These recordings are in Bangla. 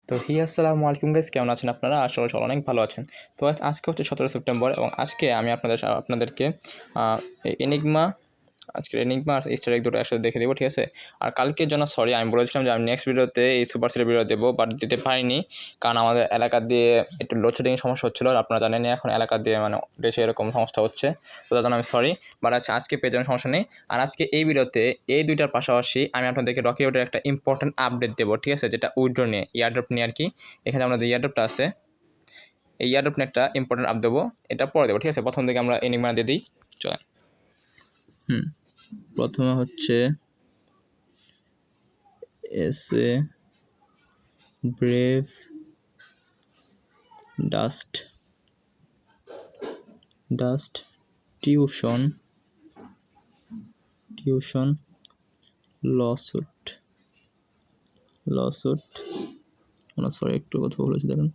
তো আসসালামু আলাইকুম গাইস, কেমন আছেন আপনারা? আশা করি সবাই অনেক ভালো আছেন। তো আজকে হচ্ছে 17 সেপ্টেম্বর এবং আজকে আমি আপনাদেরকে এনিগমা আজকের এনিগমা আর ইস্টার এগ দুটো একসাথে দেখে দেবো, ঠিক আছে? আর কালকের জন্য সরি, আমি বলেছিলাম যে আমি নেক্সট ভিডিওতে এই সুপার সেলের ভিডিও দেবো, বাট দিতে পারিনি কারণ আমাদের এলাকা দিয়ে একটু লোডশেডিংয়ের সমস্যা হচ্ছিলো। আর আপনারা জানেন এখন এলাকা দিয়ে মানে দেশে এরকম সমস্যা হচ্ছে, তো তার জন্য আমি সরি। বাট আজকে পেয়ে যাবেন, সমস্যা নেই। আর আজকে এই ভিডিওতে এই দুইটার পাশাপাশি আমি আপনাদেরকে রকি রোডের একটা ইম্পর্টেন্ট আপডেট দেবো, ঠিক আছে? যেটা উইথড্র নিয়ে, ইয়ারড্রপ নিয়ে আর কি। এখানে আমাদের ইয়ারড্রপটা আছে, এই ইয়ারড্রপ নিয়ে একটা ইম্পর্টেন্ট আপ দেবো, এটা পরে দেবো, ঠিক আছে? প্রথম থেকে আমরা এনিগমা দিয়ে দিই, চলেন। প্রথমে হচ্ছে এসে brave dust tuition lawsuit sorry একটু কথা বলেছি, দেখুন।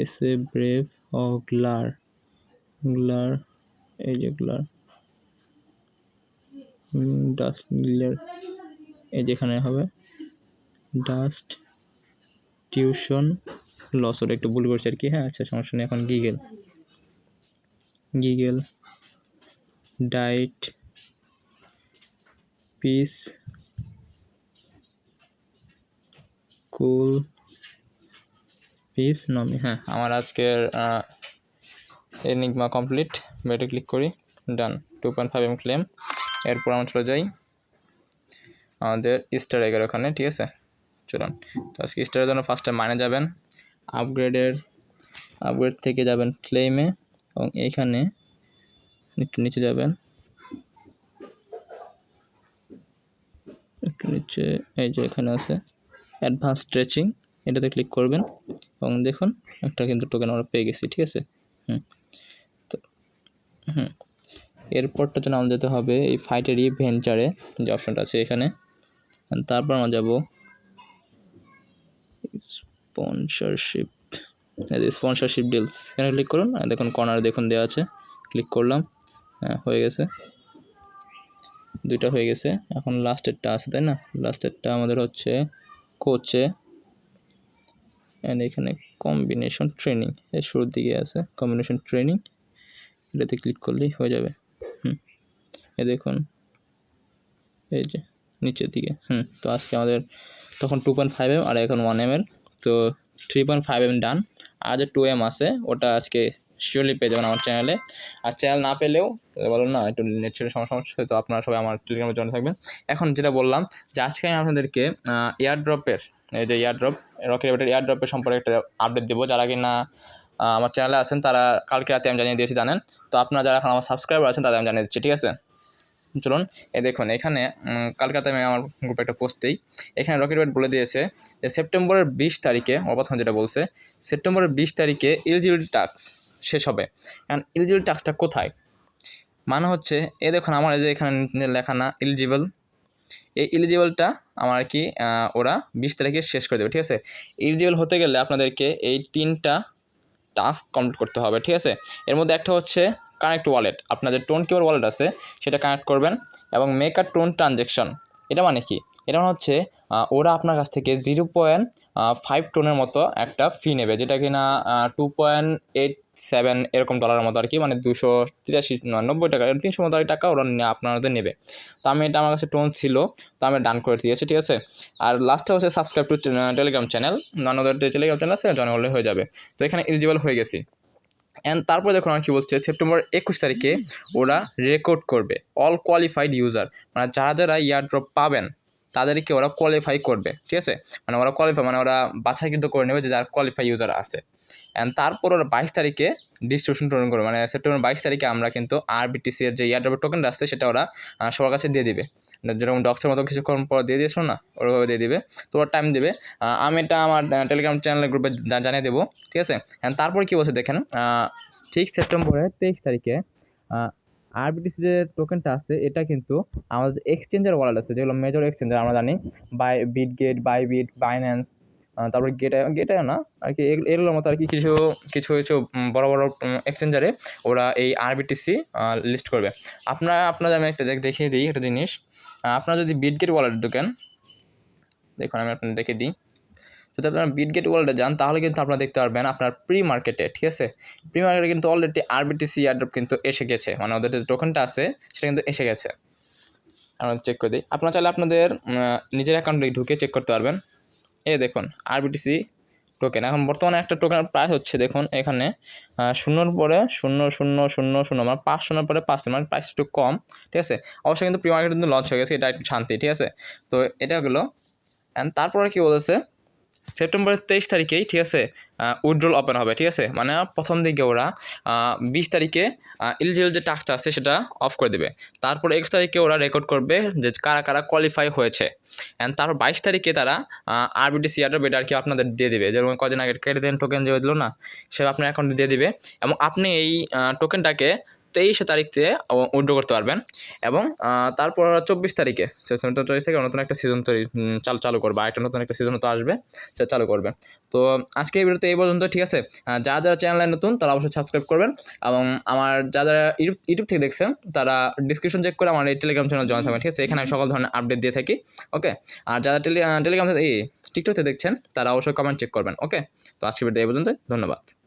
এসে ব্রেভ ও গ্লার এই যে গ্লার ডাস্ট গ্লার, এই যেখানে হবে ডাস্ট টিউশন লসুট, একটু ভুল করছি আর কি। হ্যাঁ আচ্ছা, সমস্যা নেই। এখন গিগেল ডাইট পিস কুল পিস নমি। হ্যাঁ, আমার আজকের এনিগমা কমপ্লিট। বেটে ক্লিক করি, ডান। 2.5 ক্লেম। এরপর আমরা চলে যাই আমাদের ইস্টার এগের ওখানে, ঠিক আছে? চলুন। তো আজকে ইস্টারের জন্য ফার্স্টে মানে যাবেন, আপগ্রেড থেকে যাবেন ক্লেমে, এবং এইখানে একটু নিচে যাবেন, একটু নিচে, এই যে এখানে আছে অ্যাডভান্স স্ট্রেচিং, এটাতে ক্লিক করবেন এবং দেখুন একটা কিন্তু টোকেন আমরা পেয়ে গেছি, ঠিক আছে? তো এরপরটা জন্য আমাদের যেতে হবে এই ফাইটারি ভেঞ্চারে, যে অপশনটা আছে এখানে। তারপর আমরা যাব স্পন্সরশিপ ডিলস, এখানে ক্লিক করুন। আর দেখুন কর্নারে দেখুন দেওয়া আছে, ক্লিক করলাম। হ্যাঁ, হয়ে গেছে, দুইটা হয়ে গেছে। এখন লাস্টেরটা আছে, তাই না? লাস্টেরটা আমাদের হচ্ছে কোচে, অ্যান্ড এখানে কম্বিনেশন ট্রেনিং, এর শুরুর দিকে আছে কম্বিনেশন ট্রেনিং, এটাতে ক্লিক করলেই হয়ে যাবে। এ দেখুন এই যে নিচের দিকে। তো আজকে আমাদের তখন 2.5M আর এখন 1M এর, তো 3.5M ডান। আর যে 2M আছে ওটা আজকে শিওরলি পেয়ে যাবেন আমার চ্যানেলে। আর চ্যানেল না পেলেও বলুন না, একটু নেট ছেড়ে সমস্যা হচ্ছে, তো আপনারা সবাই আমার টেলিগ্রামে জয়েন থাকবেন। এখন যেটা বললাম যে আজকে আমি আপনাদেরকে এয়ারড্রপের, এই যে এয়ারড্রপ, রকি রোডের এয়ারড্রপের সম্পর্কে একটা আপডেট দেবো। যারা কি না আমার চ্যানেলে আছেন তারা কালকে রাতে আমি জানিয়ে দিয়েছি, জানেন। তো আপনারা যারা এখন আমার সাবস্ক্রাইবার আছেন তাদের আমি জানিয়ে দিচ্ছি, ঠিক আছে? চলুন। দেখুন এখানে কালকে রাতে আমি আমার গ্রুপে একটা পোস্ট দিই, এখানে রকি রোড বলে দিয়েছে যে সেপ্টেম্বরের 20 তারিখে, প্রথম যেটা বলছে সেপ্টেম্বরের 20 তারিখে এলিজিবিলিটি টাস্ক শেষ হবে। এখন এলিজিবিলিটি টাস্কটা কোথায়? মানে হচ্ছে দেখুন আমার এই যে এখানে লেখা না এলিজিবল, এই এলিজিবলটা আমার আর কি ওরা 20 তারিখে শেষ করে দেবে, ঠিক আছে? এলিজিবল হতে গেলে আপনাদেরকে এই 3টা টাস্ক কমপ্লিট করতে হবে, ঠিক আছে? এর মধ্যে একটা হচ্ছে কানেক্ট ওয়ালেট, আপনার যে টোন কিপার ওয়ালেট আছে সেটা কানেক্ট করবেন, এবং মেক আ টোন ট্রানজ্যাকশন। এটা মানে কি? এটা মানে হচ্ছে ওরা আপনার কাছ থেকে 0.5 টোনের মতো একটা ফি নেবে, যেটা কিনা 2.87 এরকম ডলারের মতো আর কি, মানে 283-90 টাকা, 300 মতো টাকা ওরা আপনাদের নেবে। তো আমি এটা, আমার কাছে টোন ছিল, তো আমি ডান করে দিয়েছি, ঠিক আছে? আর লাস্টে হচ্ছে সাবস্ক্রাইব টু টেলিগ্রাম চ্যানেল, ওদের টেলিগ্রাম চ্যানেল আছে, জয়েন হলে হয়ে যাবে। তো এখানে এলিজিবল হয়ে গেছি। অ্যান্ড তারপরে দেখুন আর কী বলছে, সেপ্টেম্বর 21 তারিখে ওরা রেকর্ড করবে অল কোয়ালিফাইড ইউজার, মানে যারা ইয়ারড্রপ পাবেন তাদেরকে ওরা কোয়ালিফাই করবে, ঠিক আছে? মানে ওরা কোয়ালিফাই মানে ওরা বাছাইকৃত করে নেবে যে যারা কোয়ালিফাই ইউজার আছে। অ্যান্ড তারপর ওরা 22 তারিখে ডিস্ট্রিবিউশন টোকেন করবে, মানে সেপ্টেম্বর 22 তারিখে আমরা কিন্তু আরবিটিসি এর যে ইয়ারড্রপের টোকেনটা আসছে সেটা ওরা সবার কাছে দিয়ে দিবে, যেরকম ডক্সের মতো কিছুক্ষণ পর দিয়ে দিয়েছিল না, ওরভাবে দিয়ে দিবে। তো ওরা টাইম দেবে, আমি এটা আমার টেলিগ্রাম চ্যানেলের গ্রুপে জানিয়ে দেবো, ঠিক আছে? অ্যান্ড তারপর কী বলছে দেখেন, ঠিক সেপ্টেম্বরের 23 তারিখে আরবিটিসি যে টোকেনটা আছে এটা কিন্তু আমাদের এক্সচেঞ্জের ওয়ালেট আছে, যেগুলো মেজর এক্সচেঞ্জার আমরা জানি, বিটগেট, বাইবিট, বাইন্যান্স, তারপরে গেটাও না আর কি, এগুলোর মতো আর কি কিছু কিছু কিছু বড় বড় এক্সচেঞ্জারে ওরা এই আরবিটিসি লিস্ট করবে। আপনাদের আমি একটা দেখিয়ে দিই একটা জিনিস। আপনারা যদি বিটগেট ওয়ালেট ঢোকেন, দেখুন আমি আপনাদের দেখিয়ে দিই। যদি আপনারা বিটগেট ওয়ালেটে যান তাহলে কিন্তু আপনারা দেখতে পারবেন আপনার প্রি মার্কেটে, ঠিক আছে, প্রি মার্কেটে কিন্তু অলরেডি আরবিটিসি এয়ারড্রপ কিন্তু এসে গেছে, মানে ওদের যে টোকেনটা আছে সেটা কিন্তু এসে গেছে। আমরা চেক করে দিই, আপনারা চাইলে আপনাদের নিজের অ্যাকাউন্টে ঢুকে চেক করতে পারবেন। এই দেখুন আরবিটিসি টোকেন এখন বর্তমানে একটা টোকেনের প্রাইস হচ্ছে দেখুন এখানে 0-র পরে 0.000 মানে 5 শূন্যের পরে 5, মানে প্রাইস একটু কম, ঠিক আছে। অবশ্যই কিন্তু প্রি মার্কেট কিন্তু লঞ্চ হয়ে গেছে, এটা একটু শান্তি, ঠিক আছে। তো এটা হলো, অ্যান্ড তারপরে কী বলেছে সেপ্টেম্বরের 23 তারিখেই, ঠিক আছে, উইথড্রল ওপেন হবে, ঠিক আছে। মানে প্রথম দিকে ওরা 20 তারিখে এলিজিবল যে টাস্কটা আছে সেটা অফ করে দেবে, তারপরে 21 তারিখে ওরা রেকর্ড করবে যে কারা কারা কোয়ালিফাই হয়েছে, অ্যান্ড তারপর 22 তারিখে তারা আরবিটিসি এয়ারড্রপ এটা আর কি আপনাদের দিয়ে দিবে, যেমন কদিন আগে কেটেন টোকেন যে দিল না, সে আপনার অ্যাকাউন্টে দিয়ে দিবে, এবং আপনি এই টোকেনটাকে 23 তারিখে উইথড্র করতে পারবেন। এবং তারপর 24 তারিখে থেকে নতুন একটা সিজন চালু করবে, আরেকটা নতুন একটা সিজন তো আসবে, সেটা চালু করবে। তো আজকে এই ভিডিওতে এই পর্যন্ত, ঠিক আছে। যারা চ্যানেলে নতুন তারা অবশ্যই সাবস্ক্রাইব করবেন, এবং আমার যারা ইউটিউব থেকে দেখছেন তারা ডিসক্রিপশন চেক করে আমার এই টেলিগ্রাম চ্যানেল জয়েন থাকবেন, ঠিক আছে। এখানে আমি সকল ধরনের আপডেট দিয়ে থাকি, ওকে। আর যারা টেলিগ্রাম টিকটকে দেখছেন তারা অবশ্যই কমেন্ট চেক করবেন, ওকে। তো আজকে ভিডিও এই পর্যন্ত, ধন্যবাদ।